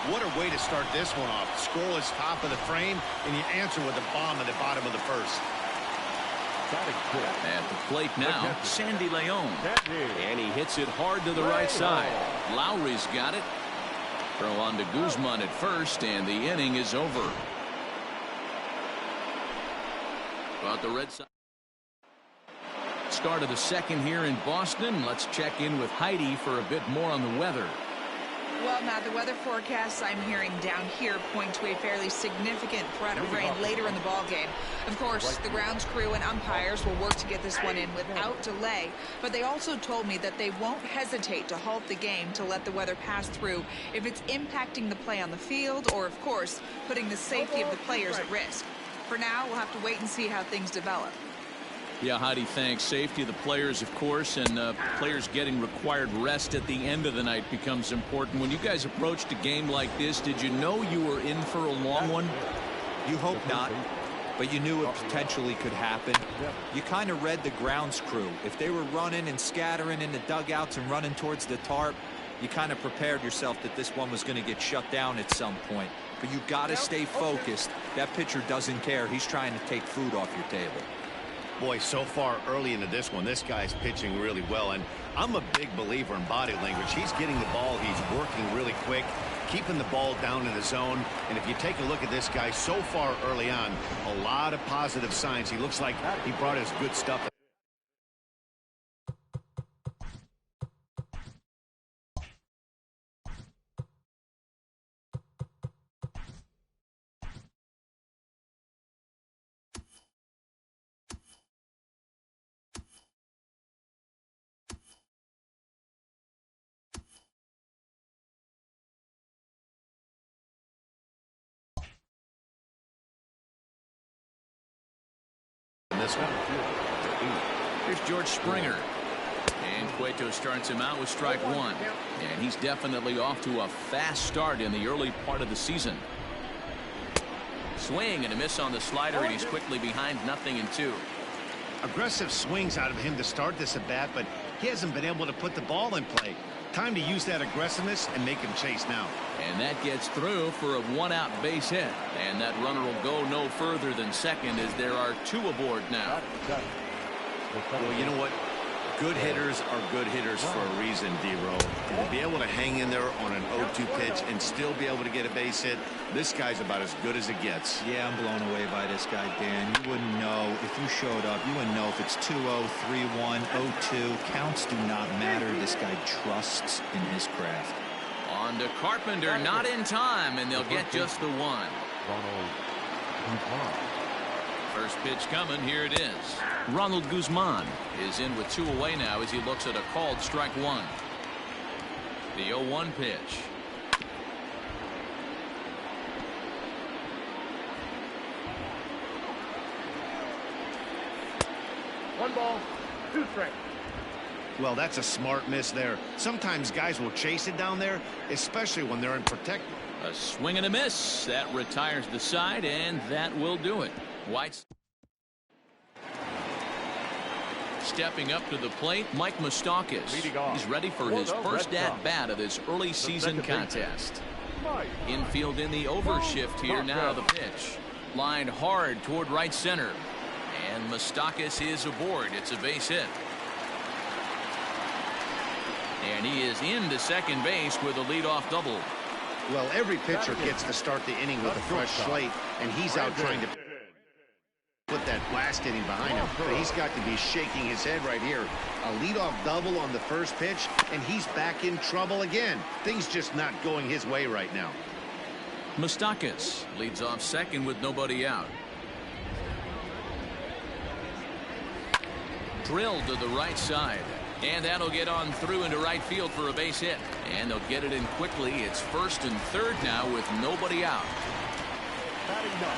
What a way to start this one off. Scoreless top of the frame, and you answer with a bomb at the bottom of the first. At the plate now, Sandy Leon. And he hits it hard to the right side. Lowry's got it. Throw on to Guzman at first, and the inning is over. But the Red Sox start of the second here in Boston. Let's check in with Heidi for a bit more on the weather. Well, Matt, the weather forecasts I'm hearing down here point to a fairly significant threat of rain later in the ball game. Of course, the grounds crew and umpires will work to get this one in without delay, but they also told me that they won't hesitate to halt the game to let the weather pass through if it's impacting the play on the field or, of course, putting the safety of the players at risk. For now, we'll have to wait and see how things develop. Yeah, Heidi, thanks. Safety of the players, of course, and players getting required rest at the end of the night becomes important. When you guys approached a game like this, did you know you were in for a long one? You hope not, but you knew it potentially could happen. You kind of read the grounds crew. If they were running and scattering in the dugouts and running towards the tarp, you kind of prepared yourself that this one was going to get shut down at some point. But you got to stay focused. That pitcher doesn't care. He's trying to take food off your table. Boy, so far early into this one, this guy's pitching really well, and I'm a big believer in body language. He's getting the ball, he's working really quick, keeping the ball down in the zone, and if you take a look at this guy so far early on, a lot of positive signs. He looks like he brought his good stuff. This one. Here's George Springer. And Cueto starts him out with strike one. And he's definitely off to a fast start in the early part of the season. Swing and a miss on the slider, and he's quickly behind 0-2. Aggressive swings out of him to start this at bat, but he hasn't been able to put the ball in play. Time to use that aggressiveness and make him chase now. And that gets through for a one-out base hit. And that runner will go no further than second as there are two aboard now. Well, you know what? Good hitters are good hitters for a reason, D-Row. And to be able to hang in there on an 0-2 pitch and still be able to get a base hit, this guy's about as good as it gets. Yeah, I'm blown away by this guy, Dan. You wouldn't know if you showed up. You wouldn't know if it's 2-0, 3-1, 0-2. Counts do not matter. This guy trusts in his craft. On to Carpenter, not in time, and they'll get just the one. First pitch coming, here it is. Ronald Guzman is in with two away now as he looks at a called strike one. The 0-1 pitch. One ball, two strikes. Well, that's a smart miss there. Sometimes guys will chase it down there, especially when they're in protect. A swing and a miss. That retires the side, and that will do it. White's stepping up to the plate, Mike Moustakas. He's ready for his first at-bat of this early season contest. Infield in the overshift here now, the pitch. Lined hard toward right center. And Moustakas is aboard. It's a base hit. And he is into second base with a leadoff double. Well, every pitcher gets to start the inning with a fresh slate, and he's out trying to put that last inning behind him. But he's got to be shaking his head right here. A leadoff double on the first pitch, and he's back in trouble again. Things just not going his way right now. Moustakas leads off second with nobody out. Drilled to the right side. And that'll get on through into right field for a base hit. And they'll get it in quickly. It's first and third now with nobody out.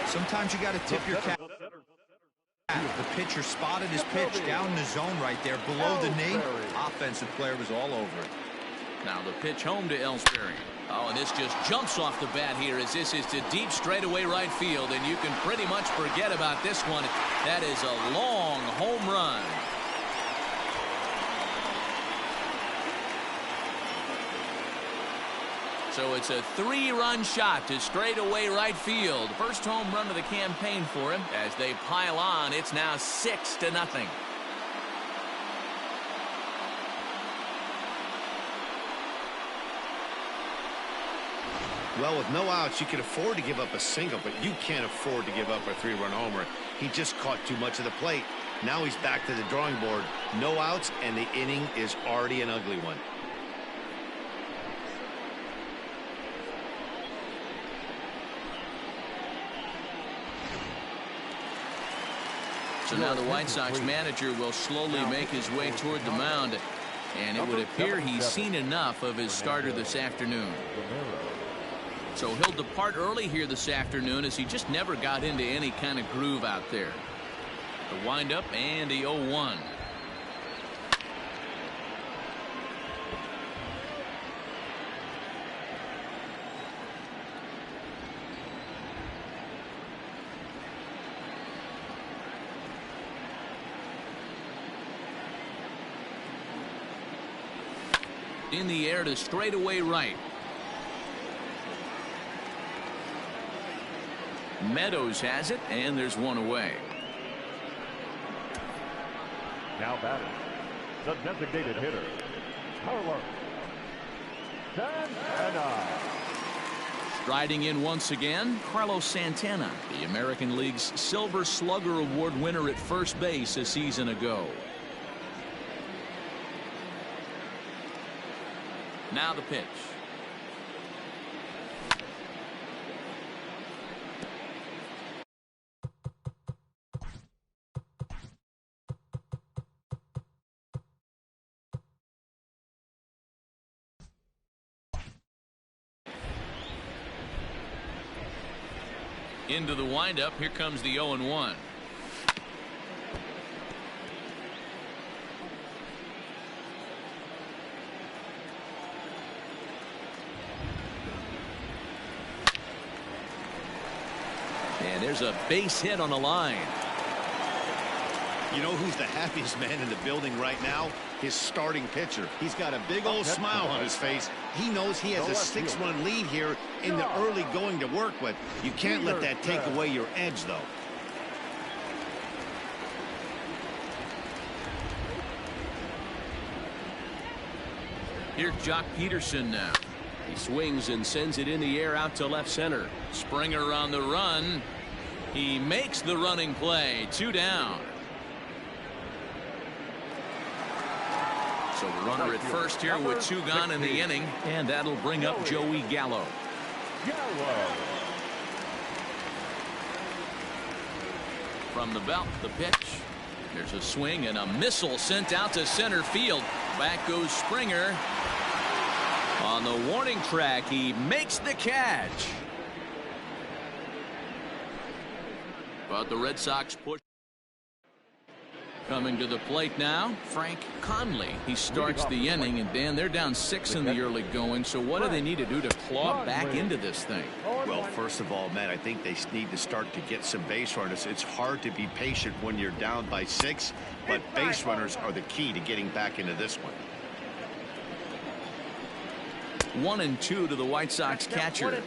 Sometimes you got to tip your cap. The pitcher spotted his pitch down in the zone right there below the knee. Offensive player was all over it. Now the pitch home to Ellsbury. Oh, and this just jumps off the bat here as this is to deep straightaway right field. And you can pretty much forget about this one. That is a long home run. So it's a 3-run shot to straightaway right field. First home run of the campaign for him. As they pile on, it's now 6-0. Well, with no outs, you can afford to give up a single, but you can't afford to give up a 3-run homer. He just caught too much of the plate. Now he's back to the drawing board. No outs, and the inning is already an ugly one. So now the White Sox manager will slowly make his way toward the mound, and it would appear he's seen enough of his starter this afternoon. So he'll depart early here this afternoon, as he just never got into any kind of groove out there. The windup and the 0-1. In the air to straightaway right. Meadows has it, and there's one away. Now batting, the designated hitter, Carlos Santana. Striding in once again, Carlos Santana, the American League's Silver Slugger Award winner at first base a season ago. Now the pitch. Into the windup. Here comes the 0-1. And there's a base hit on the line. You know who's the happiest man in the building right now? His starting pitcher. He's got a big old smile on his face. He knows he has a 6-run lead here in the early going to work with. You can't let that take away your edge, though. Here's Jock Peterson now. He swings and sends it in the air out to left center. Springer on the run. He makes the running play. 2 down. So the runner at first here with 2 gone in the inning, and that'll bring up Joey Gallo. From the belt, the pitch. There's a swing and a missile sent out to center field. Back goes Springer. On the warning track, he makes the catch. But the Red Sox push. Coming to the plate now, Frank Conley. He starts the inning, and Dan, they're down 6 in the early going. So what do they need to do to claw back into this thing? Well, first of all, Matt, I think they need to start to get some base runners. It's hard to be patient when you're down by 6, but base runners are the key to getting back into this one. 1-2 to the White Sox catcher.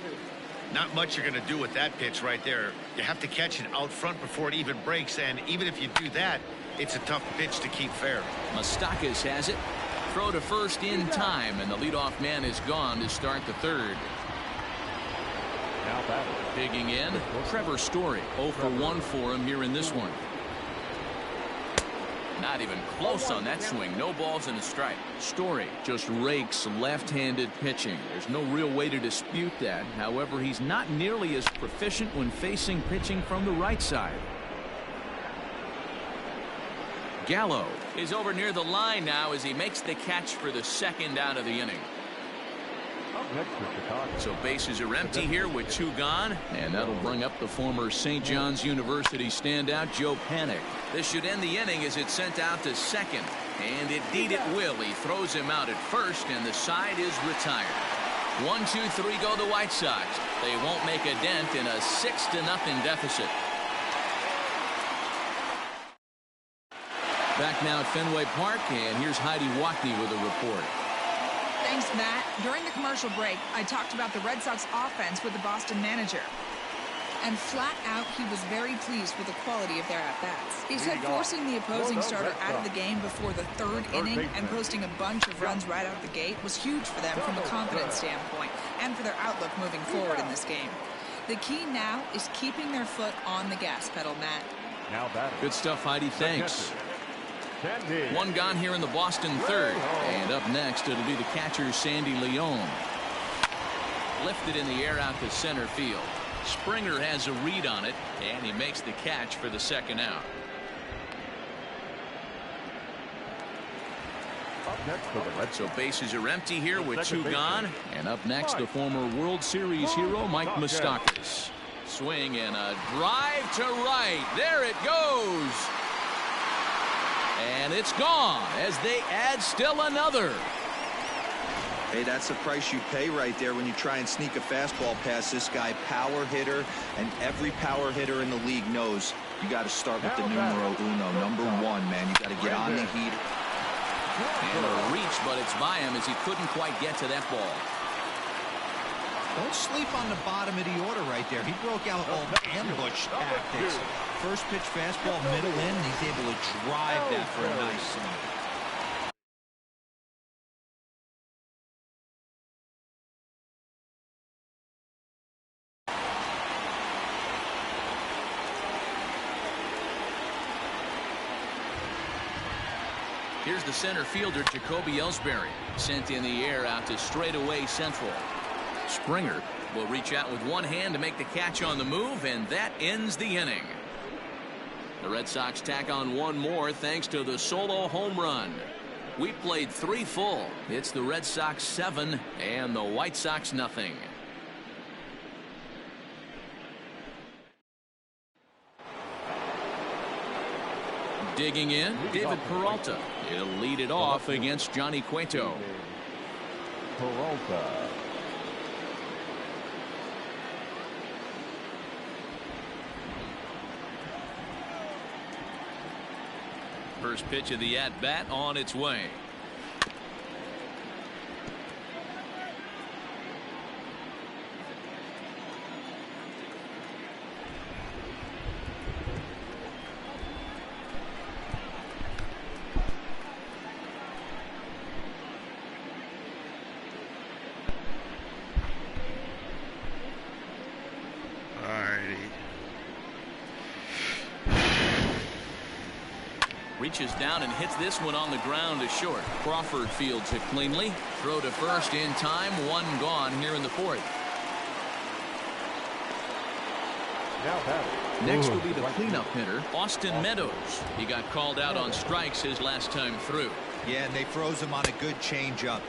Not much you're going to do with that pitch right there. You have to catch it out front before it even breaks, and even if you do that, it's a tough pitch to keep fair. Moustakas has it. Throw to first in time, and the leadoff man is gone to start the third. Now batting. Digging in, Trevor Story. 0 for 1 for him here in this one. Not even close on that swing. No balls and a strike. Story just rakes left-handed pitching. There's no real way to dispute that. However, he's not nearly as proficient when facing pitching from the right side. Gallo is over near the line now as he makes the catch for the second out of the inning. So bases are empty here with 2 gone, and that'll bring up the former St. John's University standout Joe Panik. This should end the inning as it's sent out to second, and indeed it will. He throws him out at first, and the side is retired. 1, 2, 3 go the White Sox. They won't make a dent in a 6-0 deficit. Back now at Fenway Park, and here's Heidi Watney with a report. Thanks, Matt. During the commercial break, I talked about the Red Sox offense with the Boston manager. And flat out, he was very pleased with the quality of their at-bats. He said forcing the opposing starter out of the game before the third inning and posting a bunch of runs right out of the gate was huge for them from a confidence standpoint and for their outlook moving forward in this game. The key now is keeping their foot on the gas pedal, Matt. Good stuff, Heidi. Thanks. One gone here in the Boston third. And up next, it'll be the catcher, Sandy Leon. Lifted in the air out to center field. Springer has a read on it, and he makes the catch for the second out. So bases are empty here with two gone. And up next, the former World Series hero, Mike Moustakas. Swing and a drive to right. There it goes. And it's gone as they add still another. Hey, that's the price you pay right there when you try and sneak a fastball past this guy. Power hitter, and every power hitter in the league knows you got to start with the numero uno, number one, man. You got to get on the heat. And a reach, but it's by him as he couldn't quite get to that ball. Don't sleep on the bottom of the order right there. He broke out all ambush tactics. First pitch fastball, middle in, and he's able to drive that for a nice swing. Here's the center fielder, Jacoby Ellsbury, sent in the air out to straightaway central. Springer will reach out with one hand to make the catch on the move, and that ends the inning. The Red Sox tack on one more thanks to the solo home run. We played 3 full. It's the Red Sox 7 and the White Sox nothing. Digging in, David Peralta. He'll lead it off against Johnny Cueto. Peralta. First pitch of the at-bat on its way. Reaches down and hits this one on the ground to short. Crawford fields it cleanly. Throw to first in time. One gone here in the fourth. Next will be the cleanup hitter, Austin Meadows. He got called out on strikes his last time through. Yeah, and they froze him on a good changeup.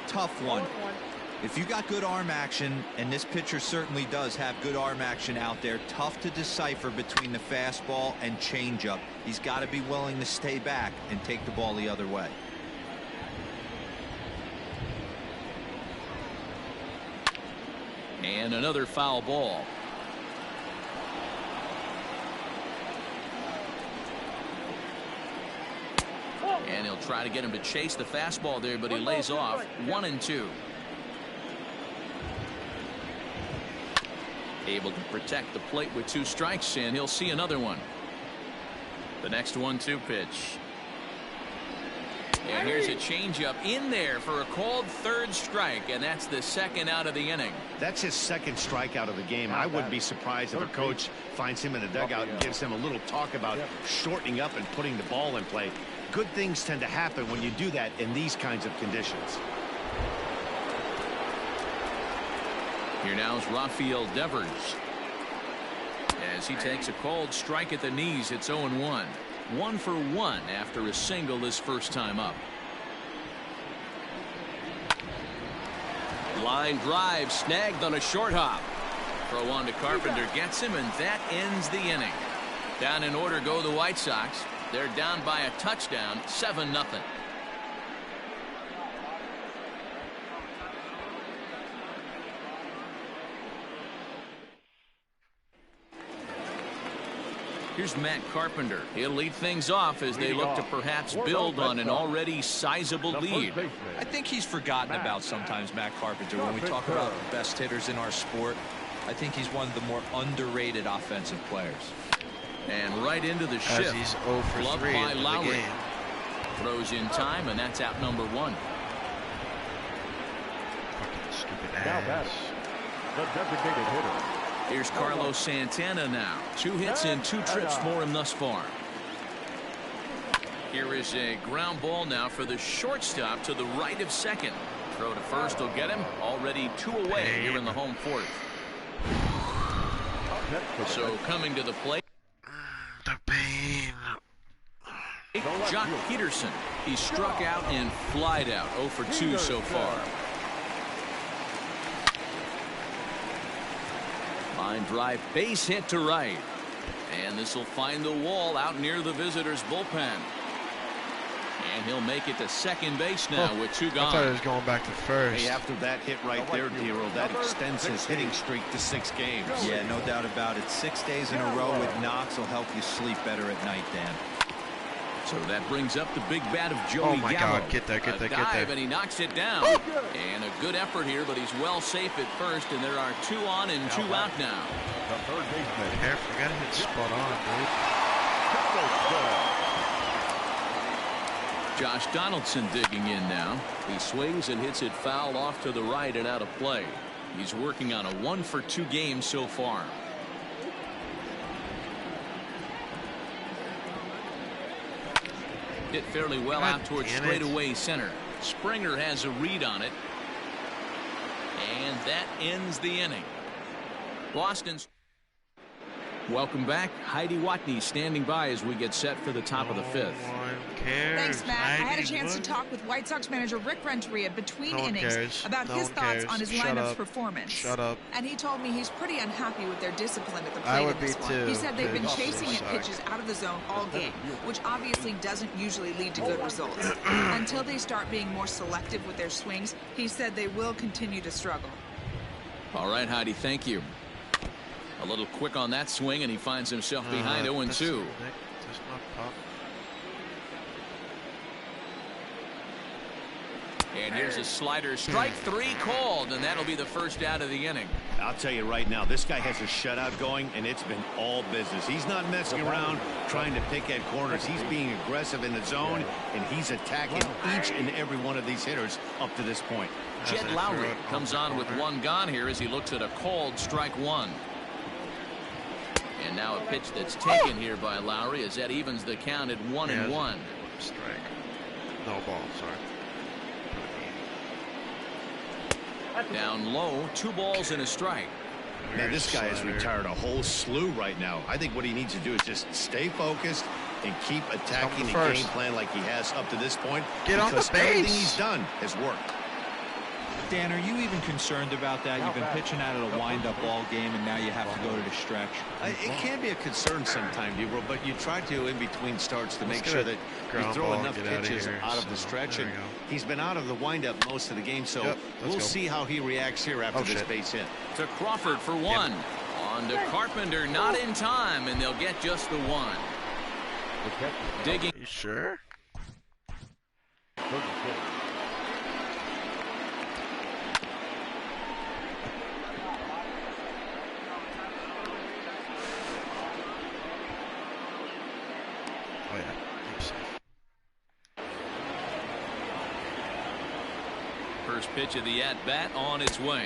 Tough one. If you got good arm action, and this pitcher certainly does have good arm action out there, tough to decipher between the fastball and changeup. He's got to be willing to stay back and take the ball the other way. And another foul ball. And he'll try to get him to chase the fastball there, but he lays off. 1-2. Able to protect the plate with 2 strikes, and he'll see another one. The next 1-2 pitch. And here's a changeup in there for a called third strike, and that's the second out of the inning. That's his second strikeout of the game. I wouldn't be surprised if a coach finds him in the dugout and gives him a little talk about shortening up and putting the ball in play. Good things tend to happen when you do that in these kinds of conditions. Here now is Rafael Devers. As he takes a called strike at the knees, it's 0-1. 1 for 1 after a single his first time up. Line drive snagged on a short hop. Throw on to Carpenter gets him, and that ends the inning. Down in order go the White Sox. They're down by a touchdown, 7-0. Here's Matt Carpenter. He'll lead things off as they look to perhaps build on an already sizable lead. I think he's forgotten about sometimes, Matt Carpenter. When we talk about the best hitters in our sport, I think he's one of the more underrated offensive players. And right into the shift. He's 0 for 3 by in Lowry. the game. Throws in time, and that's out number 1. Fucking stupid Now ass. batting, the designated hitter. Here's Carlos Santana now. 2 hits and 2 trips for him thus far. Here is a ground ball now for the shortstop to the right of second. Throw to first will get him. Already 2 away here in the home 4th. So coming to the plate. The pain. Jock Peterson. He struck out and flied out. 0 for 2 so far. Line drive, base hit to right. And this will find the wall out near the visitors' bullpen. And he'll make it to second base now with 2 gone. I thought he was going back to first. Hey, after that hit right there, Dero, that extends his hitting streak to 6 games. Yeah, no doubt about it. 6 days in a row with knocks will help you sleep better at night, Dan. So that brings up the big bat of Joey Oh my Gallo. God, get there, get there, A get dive, there. and he knocks it down. And a good effort here, but he's well safe at first, and there are 2 on and 2 out now. The third baseman. Careful, gotta hit spot on, Josh Donaldson digging in now. He swings and hits it foul off to the right and out of play. He's working on a 1 for 2 game so far. Hit fairly well God out towards damn it. straightaway center. Springer has a read on it. And that ends the inning. Boston's. Welcome back. Heidi Watney standing by as we get set for the top of the 5th. No one cares. Thanks, Matt. I had a chance to What? talk with White Sox manager Rick Renteria between No one innings cares. about No his one thoughts cares. on his Shut lineup's up. performance. Shut up. And he told me he's pretty unhappy with their discipline at the I plate would in this be one. too, He said they've been because chasing they at suck. pitches out of the zone all game, which obviously doesn't usually lead to good results. Until they start being more selective with their swings, he said they will continue to struggle. All right, Heidi, thank you. A little quick on that swing, and he finds himself behind 0-2. That's my pop. And here's a slider. Strike 3 called, and that'll be the first out of the inning. I'll tell you right now, this guy has a shutout going, and it's been all business. He's not messing around trying to pick at corners. He's being aggressive in the zone, and he's attacking each and every one of these hitters up to this point. Jed Lowry comes on with 1 gone here as he looks at a called strike 1. And now a pitch that's taken here by Lowry as that evens the count at 1-1. Strike. No ball, sorry. Down low, 2 balls and a strike. Man, this guy has Slider. retired a whole slew right now. I think what he needs to do is just stay focused and keep attacking the first. game plan like he has up to this point. Get on the because everything base. he's done has worked. Dan, are you even concerned about that? You've been pitching out of a wind-up ball game, and now you have to go to the stretch. It can be a concern sometimes, Dero, but you try to in between starts to make get sure a that you ground throw ball and enough get outta pitches here, out of the so stretch. there And we go. he's been out of the windup most of the game, so Yep, let's we'll go. see how he reacts here after Oh, this shit. base hit. To Crawford for 1. On to Carpenter, not in time, and they'll get just the 1. Digging. You sure? Oh yeah, keep safe. First pitch of the at-bat on its way.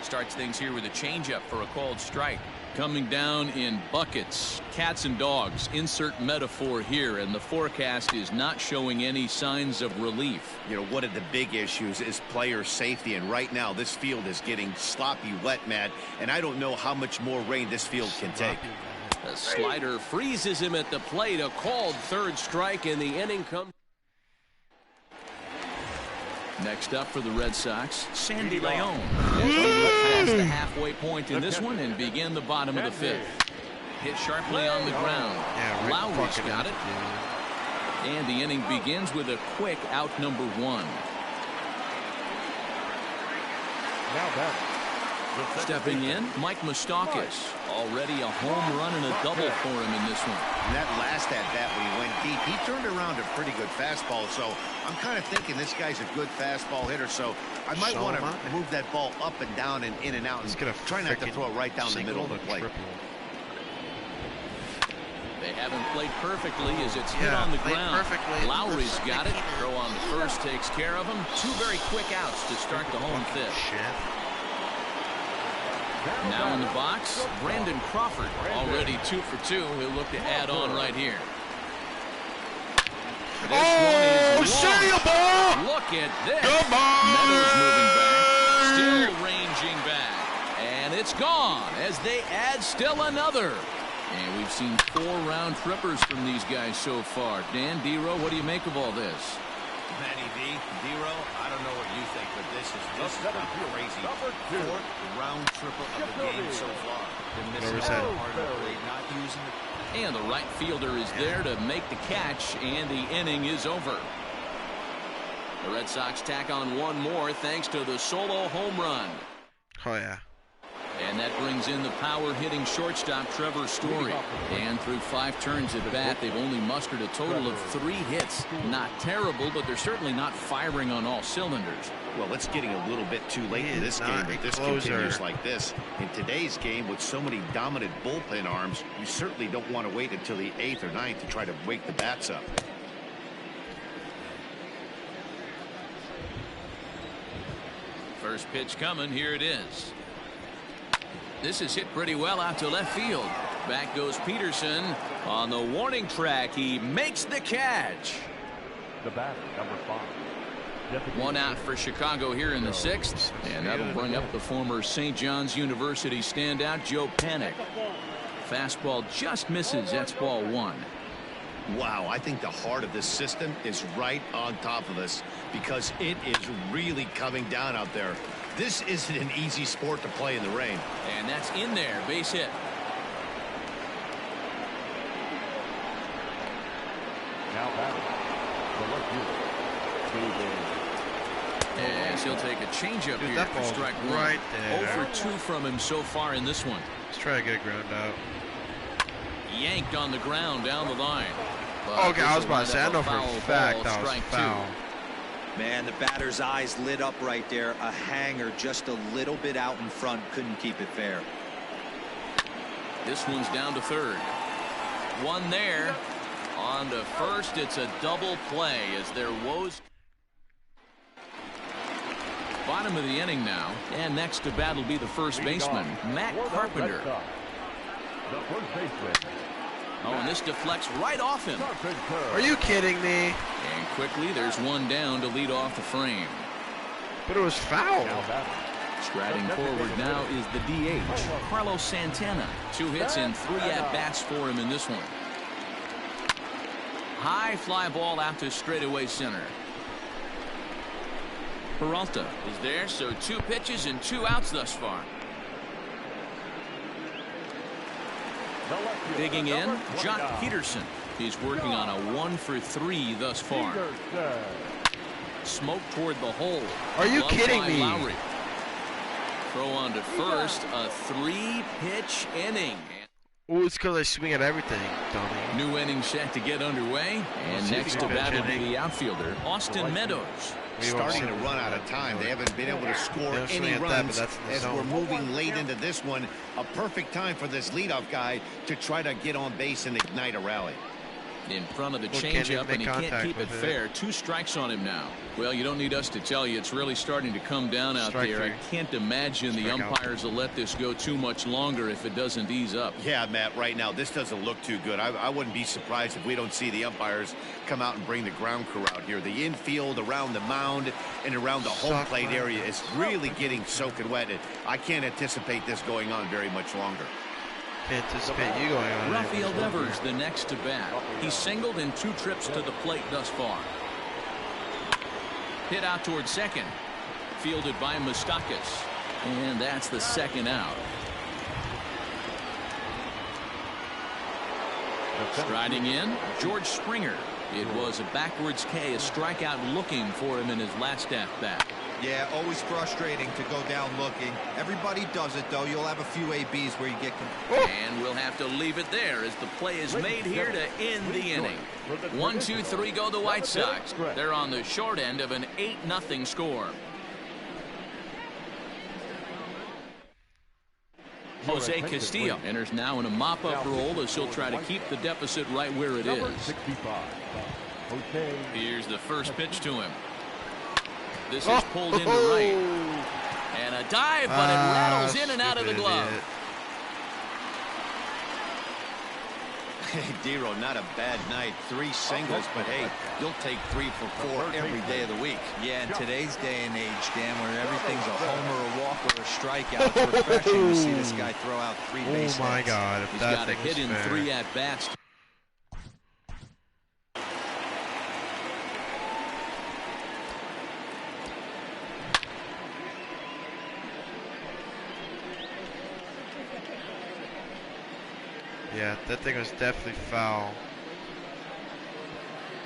Starts things here with a changeup for a called strike. Coming down in buckets, cats and dogs, insert metaphor here, and the forecast is not showing any signs of relief. You know, one of the big issues is player safety, and right now this field is getting sloppy wet, Matt, and I don't know how much more rain this field can take. The slider freezes him at the plate. A called 3rd strike, and the inning comes. Next up for the Red Sox, Sandy Leon. Past the halfway point in this one and begin the bottom of the 5th. Hit sharply on the ground. Yeah, Rick Lowry's fucking got it. Yeah. And the inning begins with a quick out number 1. Now batting, Stepping in, Mike Moustakas. Already a home run and a double for him in this one. And that last at-bat when he went deep, he turned around a pretty good fastball. So I'm kind of thinking this guy's a good fastball hitter. So I might want to move that ball up and down and in and out. And try not to throw it right down the middle of the plate. They haven't played perfectly as it's hit on the ground. Lowry's got it. Throw on the first takes care of him. 2 very quick outs to start the home fifth. Now in the box, Brandon Crawford. Already 2 for 2. He'll look to add on right here. This one is long. Look at this. Meadows moving back. Still ranging back. And it's gone as they add still another. And we've seen 4 round trippers from these guys so far. Dan, D-Row, what do you make of all this? Manny V, D-Row, I don't know what you think, but this is crazy. 4th round tripper of the game so far. They're missing out hard to play, not using it. And the right fielder is there to make the catch, and the inning is over. The Red Sox tack on 1 more thanks to the solo home run. Oh, yeah. And that brings in the power-hitting shortstop Trevor Story. And through 5 turns at bat, they've only mustered a total of 3 hits. Not terrible, but they're certainly not firing on all cylinders. Well, it's getting a little bit too late in this game, but this continues like this. In today's game, with so many dominant bullpen arms, you certainly don't want to wait until the 8th or 9th to try to wake the bats up. First pitch coming. Here it is. This is hit pretty well out to left field. Back goes Peterson on the warning track. He makes the catch. The batter, number 5. 1 out for Chicago here in the 6th, and that'll bring up the former St. John's University standout Joe Panik. Fastball just misses. That's ball 1. Wow, I think the heart of this system is right on top of us because it is really coming down out there. This isn't an easy sport to play in the rain. And that's in there. Base hit. Now batting, the left fielder. Yes, he'll take a changeup here that for strike 1. Right there. 0 for 2 from him so far in this one. Let's try to get a ground out. Yanked on the ground down the line. Okay, I was about to say, I know for a fact that was foul. Man, the batter's eyes lit up right there. A hanger just a little bit out in front. Couldn't keep it fair. This one's down to 3rd. 1 there. On to 1st. It's a double play as their woes. Bottom of the inning now. And next to bat will be the first baseman, Matt Carpenter. The first baseman. Oh, and this deflects right off him. Are you kidding me? And quickly, there's 1 down to lead off the frame. But it was foul. Striding forward now is the DH, Carlos Santana. 2 hits and 3 at-bats for him in this one. High fly ball out to straightaway center. Peralta is there, so 2 pitches and 2 outs thus far. Digging in, Jock Peterson. He's working on a 1 for 3 thus far. Smoke toward the hole. Are you kidding me? Lowry. Throw on to first. A 3-pitch inning. Oh, it's because I swing at everything, dummy. New inning set to get underway. And next to bat will be the outfielder, Austin Meadows. Starting to run out of time. They haven't been able to score any runs as we're moving late into this one. A perfect time for this leadoff guy to try to get on base and ignite a rally. In front of the changeup, and he can't keep it fair. 2 strikes on him now. Well, you don't need us to tell you it's really starting to come down out there. I can't imagine the umpires will let this go too much longer if it doesn't ease up. Yeah, Matt, right now this doesn't look too good. I wouldn't be surprised if we don't see the umpires come out and bring the ground crew out here. The infield around the mound and around the home plate area is really getting soaking wet. I can't anticipate this going on very much longer. Can't anticipate you going on. Rafael Devers the next to bat. He's singled in 2 trips to the plate thus far. Hit out toward second. Fielded by Moustakas. And that's the 2nd out. Striding in, George Springer. It was a backwards K, a strikeout looking for him in his last at bat. Yeah, always frustrating to go down looking. Everybody does it, though. You'll have a few ABs where you get... And we'll have to leave it there as the play is made here to end the inning. 1, 2, 3 go the White Sox. They're on the short end of an 8-0 score. Jose Castillo enters now in a mop-up role as he'll try to keep the deficit right where it is. 65. Here's the first pitch to him. This is pulled into right. And a dive, but it rattles in and out of the glove. Hey, Dero, not a bad night. 3 singles, but hey, you'll take 3 for 4 every day of the week. Yeah, in today's day and age, Dan, where everything's a homer, a walk, or a strikeout, it's refreshing to see this guy throw out 3 base hits. Oh, my God. He's got a hit in 3 at-bats. Yeah, that thing was definitely foul.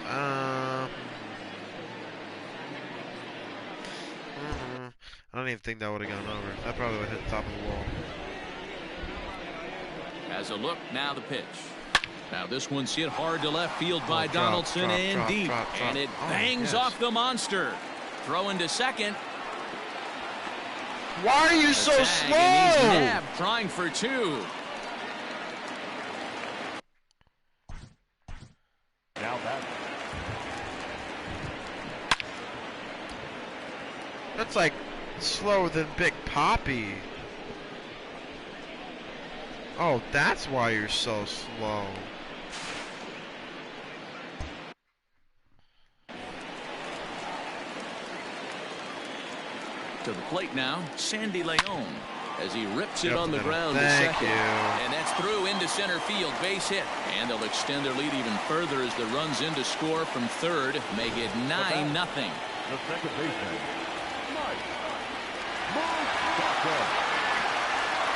I don't even think that would have gone over. That probably would have hit the top of the wall. As a look, now the pitch. Now this one's hit hard to left field by Donaldson and deep. And it bangs off the monster. Throw into second. Why are you so slow? And he's nabbed, trying for 2. Now that. That's like slower than Big Papi. Oh, that's why you're so slow. To the plate now, Sandy Leon, as he rips it on the ground to Thank second. you. And that's through into center field, base hit. And they'll extend their lead even further as the runs in to score from third, make it 9-0. The second baseman,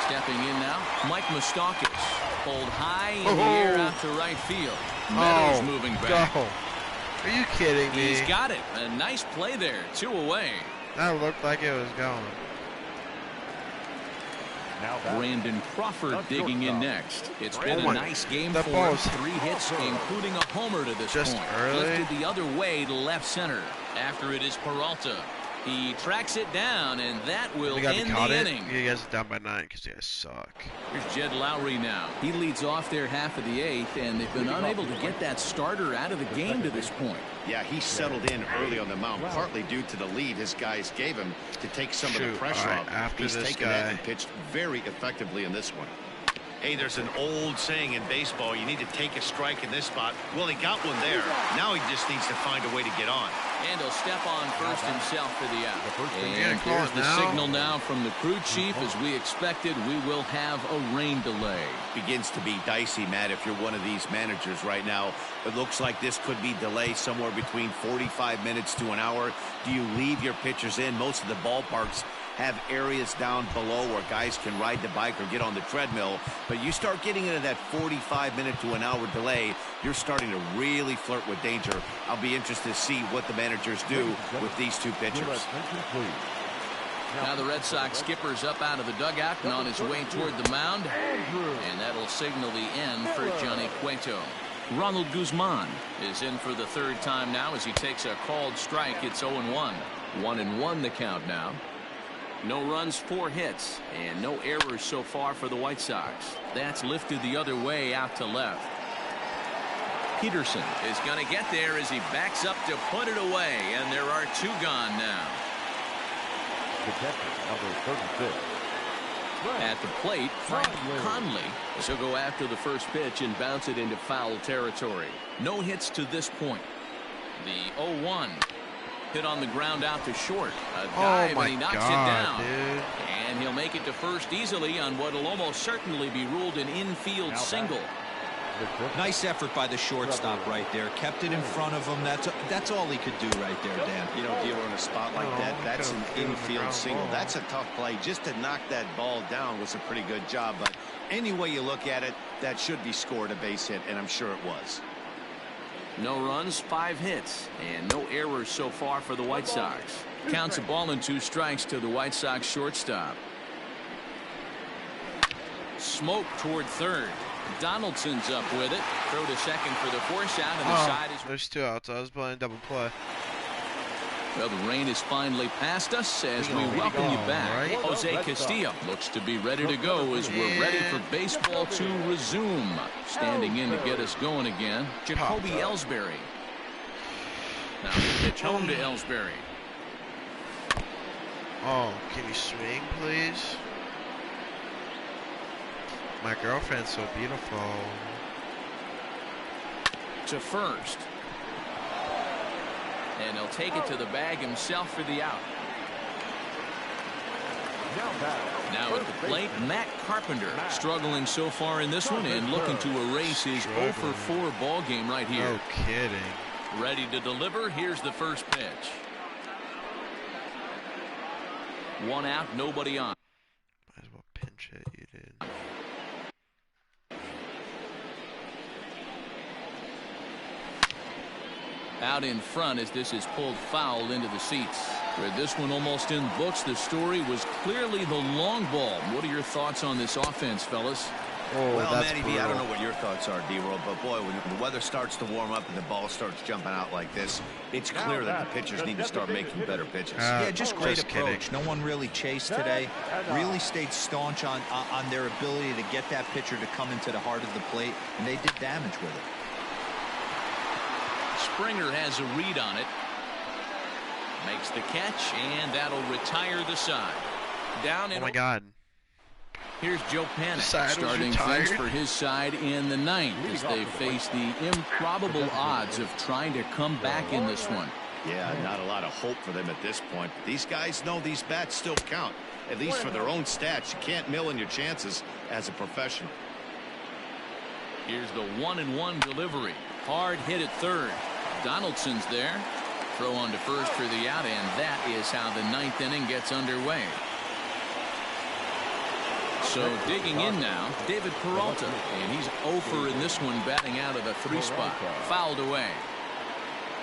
Stepping in now, Mike Moustakas, pulled high in the air out to right field. Meadows moving back. Go. Are you kidding me? He's got it. A nice play there. 2 away. That looked like it was going. Brandon Crawford digging in next. It's been a nice game for him. 3 hits, including a homer to this point. Lifted the other way to left center. After it is Peralta. He tracks it down, and that will end the inning. You guys are down by 9 because you guys suck. Here's Jed Lowry now. He leads off their half of the 8th, and they've been unable to get that starter out of the game to this point. Yeah, he settled in early on the mound, partly due to the lead his guys gave him to take some of the pressure off. He's taken that and pitched very effectively in this one. Hey, there's an old saying in baseball, you need to take a strike in this spot. Well, he got one there. Now he just needs to find a way to get on. And he'll step on first himself for the out. And here's the signal now from the crew chief. As we expected, we will have a rain delay. Begins to be dicey, Matt, if you're one of these managers right now. It looks like this could be delayed somewhere between 45 minutes to an hour. Do you leave your pitchers in? Most of the ballparks have areas down below where guys can ride the bike or get on the treadmill, but you start getting into that 45-minute to an hour delay, you're starting to really flirt with danger. I'll be interested to see what the managers do with these 2 pitchers. Now the Red Sox skipper's up out of the dugout and on his way toward the mound, and that'll signal the end for Johnny Cueto. Ronald Guzman is in for the 3rd time now as he takes a called strike. It's 0-1. 1-1 the count now. No runs, 4 hits, and no errors so far for the White Sox. That's lifted the other way out to left. Peterson is going to get there as he backs up to put it away, and there are 2 gone now. The catcher, number 36. At the plate, Frank Conley. He'll go after the first pitch and bounce it into foul territory. No hits to this point. The 0-1. Hit on the ground out to short. A dive, and he knocks it down. Dude. And he'll make it to first easily on what will almost certainly be ruled an infield single. Nice effort by the shortstop right there. Kept it in front of him. That's all he could do right there, Dan. You know, Dero, in a spot like that, that's an infield single. That's a tough play. Just to knock that ball down was a pretty good job. But any way you look at it, that should be scored a base hit, and I'm sure it was. No runs, 5 hits, and no errors so far for the White Sox. Counts a ball and 2 strikes to the White Sox shortstop. Smoke toward third. Donaldson's up with it. Throw to second for the force out, and the side is... There's 2 outs. I was playing double play. Well, the rain is finally past us as we welcome you back. Right. Jose Castillo looks to be ready to go as we're ready for baseball to resume. Standing in to get us going again, Jacoby Ellsbury. Now the pitch home to Ellsbury. Oh, can you swing, please? My girlfriend's so beautiful. To first. And he'll take it to the bag himself for the out. Now at the plate, Matt Carpenter struggling so far in this one and looking to erase his 0 for 4 ball game right here. No kidding. Ready to deliver. Here's the first pitch. 1 out, nobody on. Might as well pinch it. You did. Out in front as this is pulled foul into the seats. With this one almost in books, the story was clearly the long ball. What are your thoughts on this offense, fellas? Oh, well, that's Matty B, I don't know what your thoughts are, D-Roll, but boy, when the weather starts to warm up and the ball starts jumping out like this, it's clear that the pitchers need to start making better pitches. Yeah, just great just approach. kidding. No one really chased today. Really stayed staunch on their ability to get that pitcher to come into the heart of the plate, and they did damage with it. Springer has a read on it. Makes the catch, and that'll retire the side. Down in. Oh my God. Here's Joe Panik starting things for his side in the 9th as they face the improbable odds of trying to come back in this one. Yeah, not a lot of hope for them at this point. But these guys know these bats still count, at least for their own stats. You can't mill in your chances as a professional. Here's the 1-1 delivery. Hard hit at third. Donaldson's there. Throw on to first for the out, and that is how the 9th inning gets underway. So digging in now, David Peralta, and he's 0 for in this one, batting out of the 3 spot. Fouled away.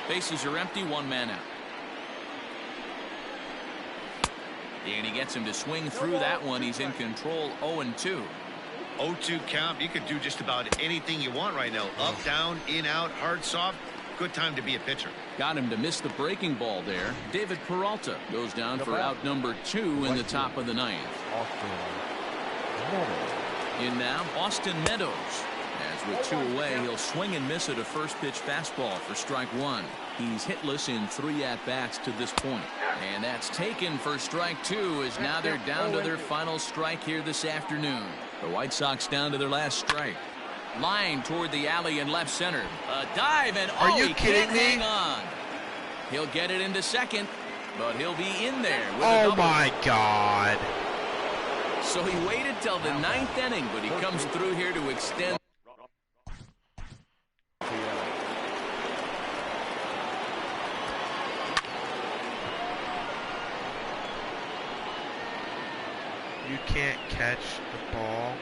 Bases are empty, 1 man out. And he gets him to swing through that one. He's in control, 0-2. 0-2 count. You could do just about anything you want right now. Up, down, in, out, hard, soft. Good time to be a pitcher. Got him to miss the breaking ball there. David Peralta goes down for out number 2 in the top of the 9th. In now, Austin Meadows. As with 2 away, he'll swing and miss at a first pitch fastball for strike 1. He's hitless in 3 at-bats to this point. And that's taken for strike 2 as now they're down to their final strike here this afternoon. The White Sox down to their last strike. Line toward the alley in left center. A dive, and Are you he kidding can't me? hang on. He'll get it into second, but he'll be in there with a Oh double. my God. So he waited till the 9th inning, but he comes through here to extend. You can't catch the ball.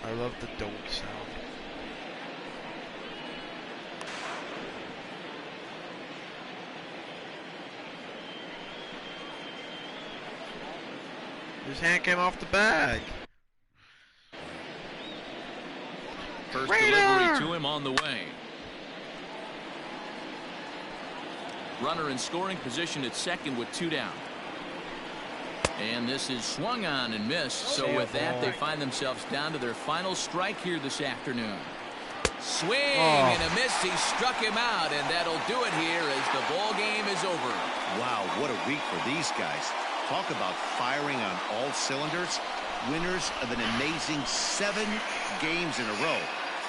I love the don't sound. His hand came off the bag. First delivery to him on the way. Runner in scoring position at second with 2 down. And this is swung on and missed. So with that, they find themselves down to their final strike here this afternoon. Swing and a miss. He struck him out, and that'll do it here as the ball game is over. Wow, what a week for these guys. Talk about firing on all cylinders. Winners of an amazing 7 games in a row.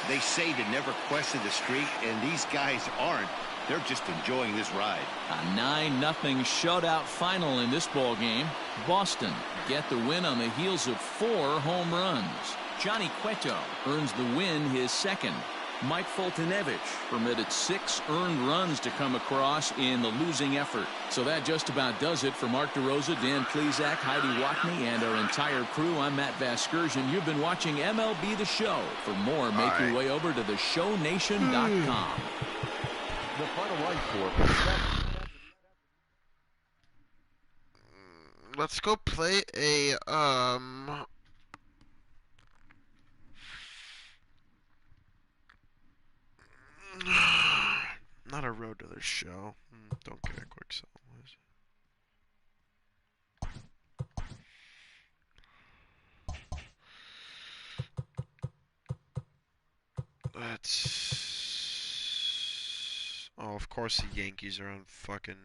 They say to never question the streak, and these guys aren't. They're just enjoying this ride. A 9-0 shutout final in this ball game. Boston get the win on the heels of 4 home runs. Johnny Cueto earns the win, his second. Mike Foltynewicz permitted 6 earned runs to come across in the losing effort. So that just about does it for Mark DeRosa, Dan Plesac, Heidi Watney, and our entire crew. I'm Matt Vasgersian. You've been watching MLB The Show. For more, make your way over to theshownation.com. The final line for Let's go play a not a road to the show. Don't get a quick sell. Let's. Oh, of course the Yankees are on fucking.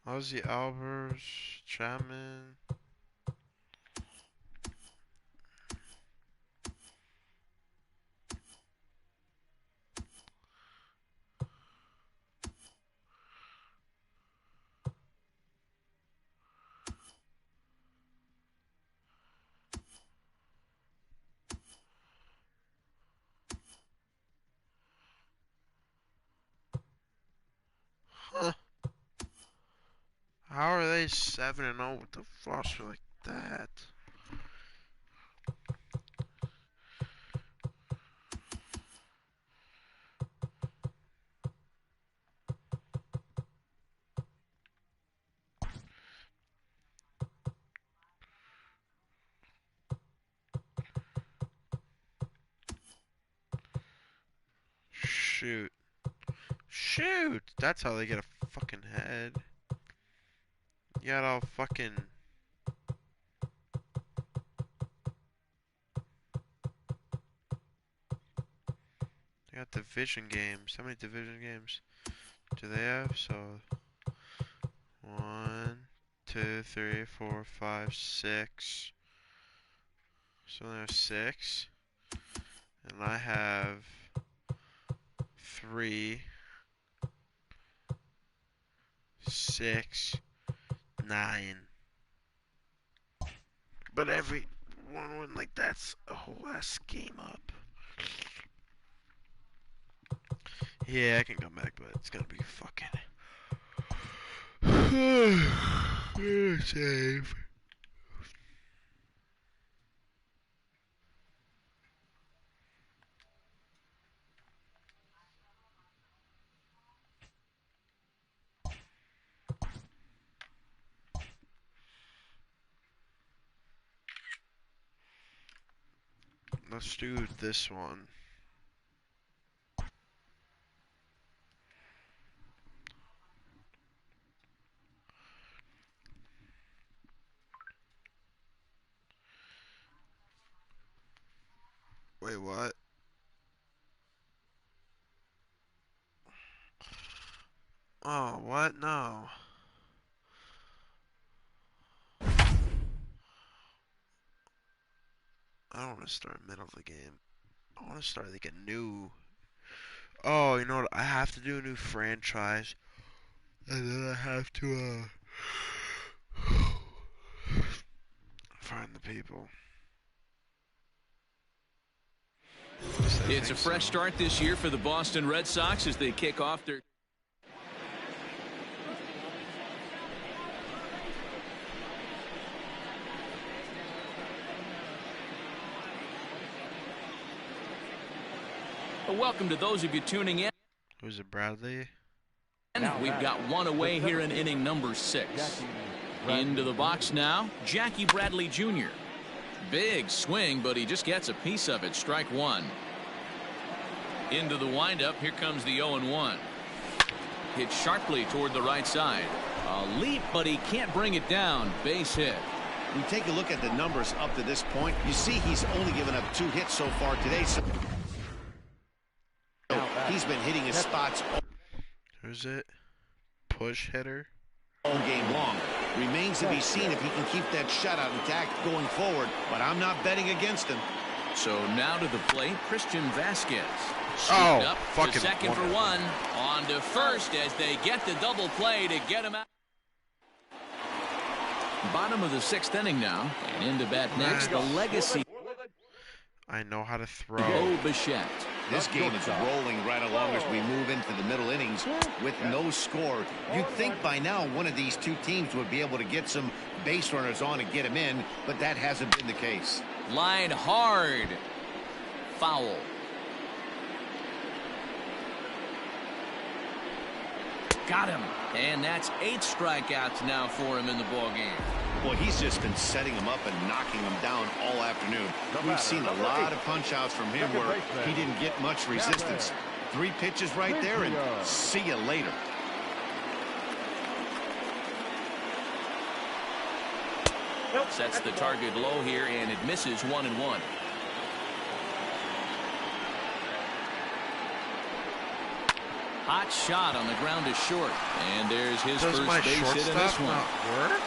Ozzy Albers, Chapman. Huh. How are they 7-0 with the roster like that? Shoot. Shoot! That's how they get a fucking head. You got all fucking... They got division games. How many division games do they have? So... 1, 2, 3, 4, 5, 6. So there's 6. And I have... 3, 6, 9. But every one like that's a whole ass game up. Yeah, I can come back, but it's gonna be fucking save. Let's do this one. Wait, what? Oh, what? No. I don't want to start middle of the game. I want to start like a new... Oh, you know what? I have to do a new franchise. And then I have to, find the people. It's a fresh start this year for the Boston Red Sox as they kick off their... Welcome to those of you tuning in. Who's it, Bradley? We've got one away here in inning number 6. Into the box now, Jackie Bradley Jr. Big swing, but he just gets a piece of it. Strike 1. Into the windup, here comes the 0-1. Hit sharply toward the right side. A leap, but he can't bring it down. Base hit. You take a look at the numbers up to this point, you see he's only given up 2 hits so far today. So he's been hitting his spots. Who's it? Push hitter? All game long. Remains to be seen if he can keep that shutout intact going forward, but I'm not betting against him. So now to the plate, Christian Vasquez. Oh, up fucking to second wonderful. for one. On to first as they get the double play to get him out. Bottom of the 6th inning now, and into bat next, the legacy. I know how to throw. Bo Bichette. This game is rolling right along as we move into the middle innings with no score. You'd think by now one of these two teams would be able to get some base runners on and get him in, but that hasn't been the case. Line hard. Foul. Got him. And that's 8 strikeouts now for him in the ballgame. Boy, he's just been setting him up and knocking him down all afternoon. We've seen a lot of punch-outs from him where he didn't get much resistance. 3 pitches right there, and see you later. Sets the target low here, and it misses 1-1. Hot shot on the ground is short, and there's his Does first my base hit in this shortstop one. not work?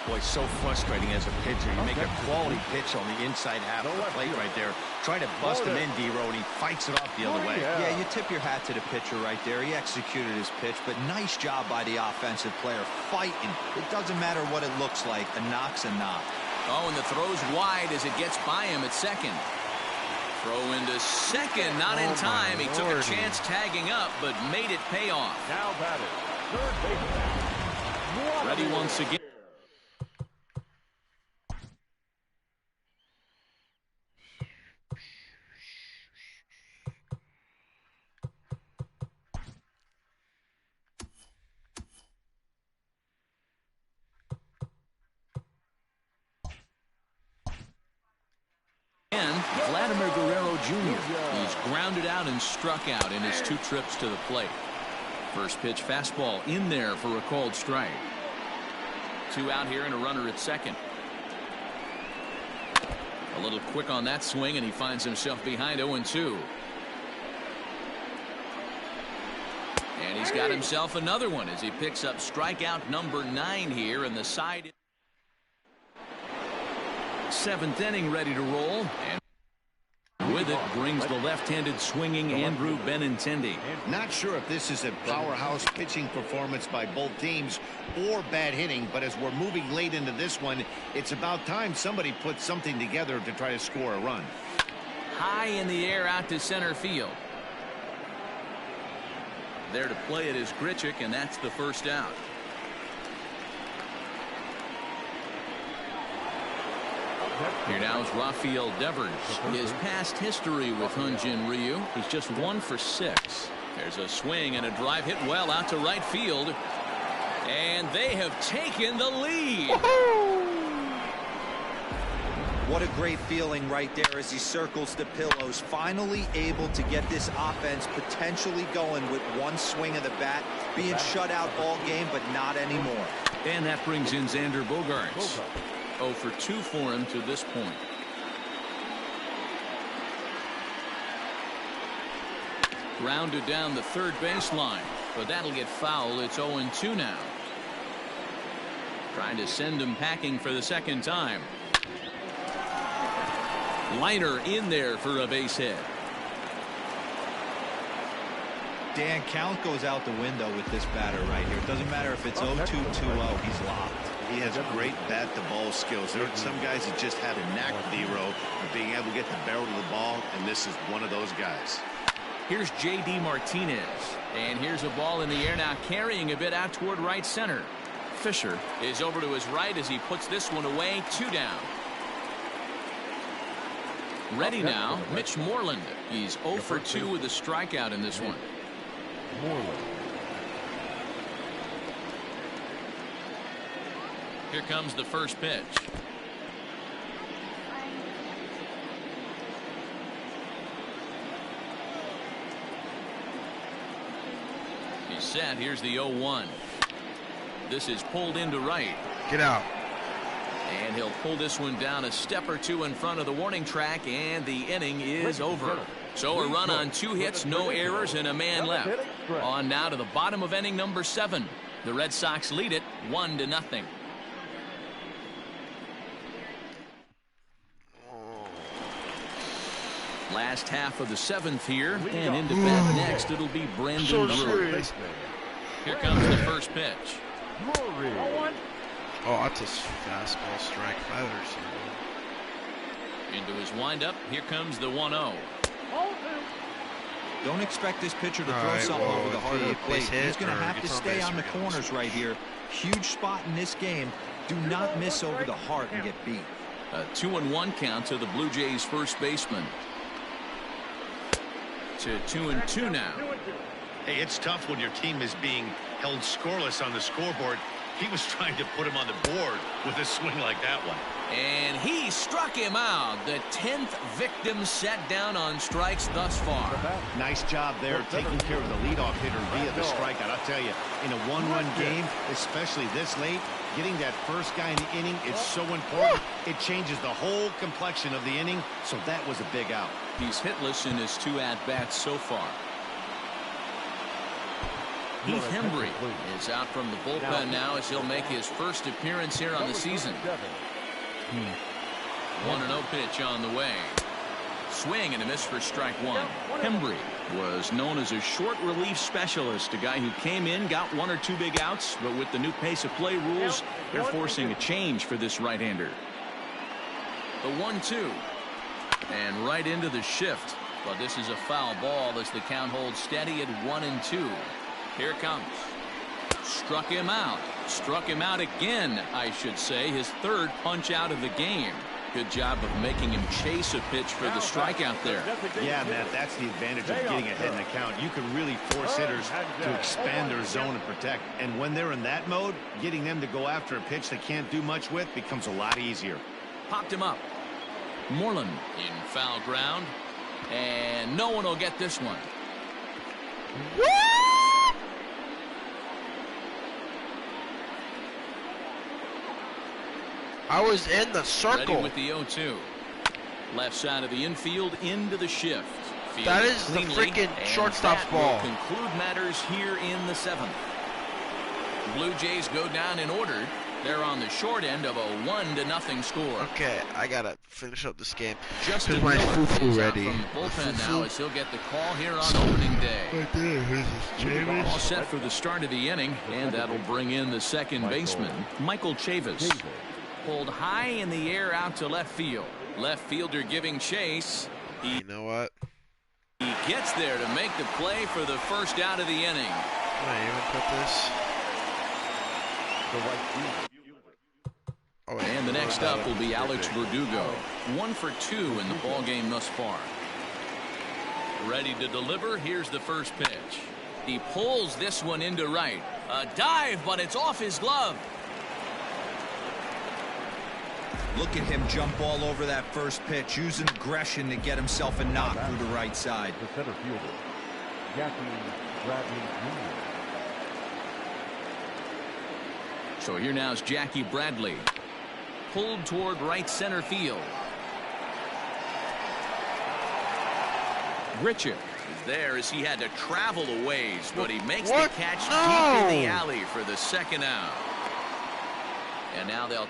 Boy, so frustrating as a pitcher. You make a quality pitch on the inside half of the plate right there. Try to bust him in, D-Row, and he fights it off the other way. Yeah, you tip your hat to the pitcher right there. He executed his pitch, but nice job by the offensive player fighting. It doesn't matter what it looks like. A knock's a knock. Oh, and the throw's wide as it gets by him at second. Throw into second, not in time. He took a chance tagging up, but made it pay off. Now batted, third baseman. Ready once again. Vladimir Guerrero Jr. He's grounded out and struck out in his 2 trips to the plate. First pitch fastball in there for a called strike. 2 out here and a runner at second. A little quick on that swing, and he finds himself behind 0-2. And he's got himself another one as he picks up strikeout number 9 here, and the side. 7th inning ready to roll, and with it brings the left-handed swinging Andrew Benintendi. Not sure if this is a powerhouse pitching performance by both teams or bad hitting, but as we're moving late into this one, it's about time somebody puts something together to try to score a run. High in the air out to center field. There to play it is Grichuk, and that's the first out. Here now is Rafael Devers. His past history with Hyunjin Ryu. He's just 1 for 6. There's a swing and a drive hit well out to right field. And they have taken the lead. What a great feeling right there as he circles the pillows. Finally able to get this offense potentially going with 1 swing of the bat. Being shut out all game, but not anymore. And that brings in Xander Bogaerts. 0 for 2 for him to this point. Grounded down the third baseline, but that'll get foul. It's 0-2 now. Trying to send him packing for the second time. Liner in there for a base hit. Dan, count goes out the window with this batter right here. It doesn't matter if it's 0-2, 2-0. He's locked. He has great bat-to-ball skills. There are some guys that just have a knack, D-Row, of being able to get the barrel to the ball, and this is one of those guys. Here's J.D. Martinez, and here's a ball in the air now, carrying a bit out toward right center. Fisher is over to his right as he puts this one away. 2 down. Ready now, Mitch Moreland. He's 0 for 2 with a strikeout in this one. Here comes the first pitch. He's set. Here's the 0-1. This is pulled into right. Get out. And he'll pull this one down a step or two in front of the warning track, and the inning is over. So a run on 2 hits, no errors, and a man left. On now to the bottom of inning number 7. The Red Sox lead it 1-0. Last half of the 7th here, and into bat next, it'll be Brandon Brewer. Here comes the first pitch. Oh, that's a fastball strike. Into his windup, here comes the 1-0. Don't expect this pitcher to throw something over the heart of the plate. He's going to have to stay on the corners right here. Huge spot in this game. Do not miss over the heart and get beat. A 2-1 count to the Blue Jays first baseman. To 2-2 now. Hey, it's tough when your team is being held scoreless on the scoreboard. He was trying to put him on the board with a swing like that one. And he struck him out. The 10th victim set down on strikes thus far. Nice job there taking care of the leadoff hitter via the strikeout. I'll tell you, in a one-run game, especially this late, getting that first guy in the inning is so important. It changes the whole complexion of the inning, so that was a big out. He's hitless in his 2 at-bats so far. Heath Hembry is out from the bullpen now as he'll make his first appearance here on the season. 1-0 pitch on the way. Swing and a miss for strike 1. Hembry was known as a short relief specialist, a guy who came in, got 1 or 2 big outs, but with the new pace of play rules, they're forcing a change for this right-hander. The 1-2. And right into the shift. But this is a foul ball as the count holds steady at 1-2. Here it comes. Struck him out. Struck him out again, I should say. His 3rd punch out of the game. Good job of making him chase a pitch for the strikeout there. Yeah, Matt, that's the advantage of getting ahead in the count. You can really force hitters to expand their zone and protect. And when they're in that mode, getting them to go after a pitch they can't do much with becomes a lot easier. Popped him up. Moreland in foul ground. And no one will get this one. I was in the circle. Ready with the 0-2. Left side of the infield into the shift. Field that is the freaking shortstop's ball. Conclude matters here in the 7th. Blue Jays go down in order. They're on the short end of a 1-0 score. Okay, I gotta finish up this game. Justin my foo-foo is ready. out from the bullpen now as he'll get the call here on opening day. All set for the start of the inning, and that'll bring in the second baseman, Michael Chavis. Pulled high in the air out to left field. Left fielder giving chase. You know what? He gets there to make the play for the first out of the inning. Can I even put this? Oh, and the next up will be Alex Verdugo. 1 for 2 in the ball game thus far. Ready to deliver. Here's the first pitch. He pulls this one into right. A dive, but it's off his glove. Look at him jump all over that first pitch, using aggression to get himself a knock through the right side. The center fielder, Jackie Bradley Jr. So here now is Jackie Bradley. Pulled toward right center field. Grichuk is there as he had to travel a ways, but he makes the catch deep in the alley for the second out. And now they'll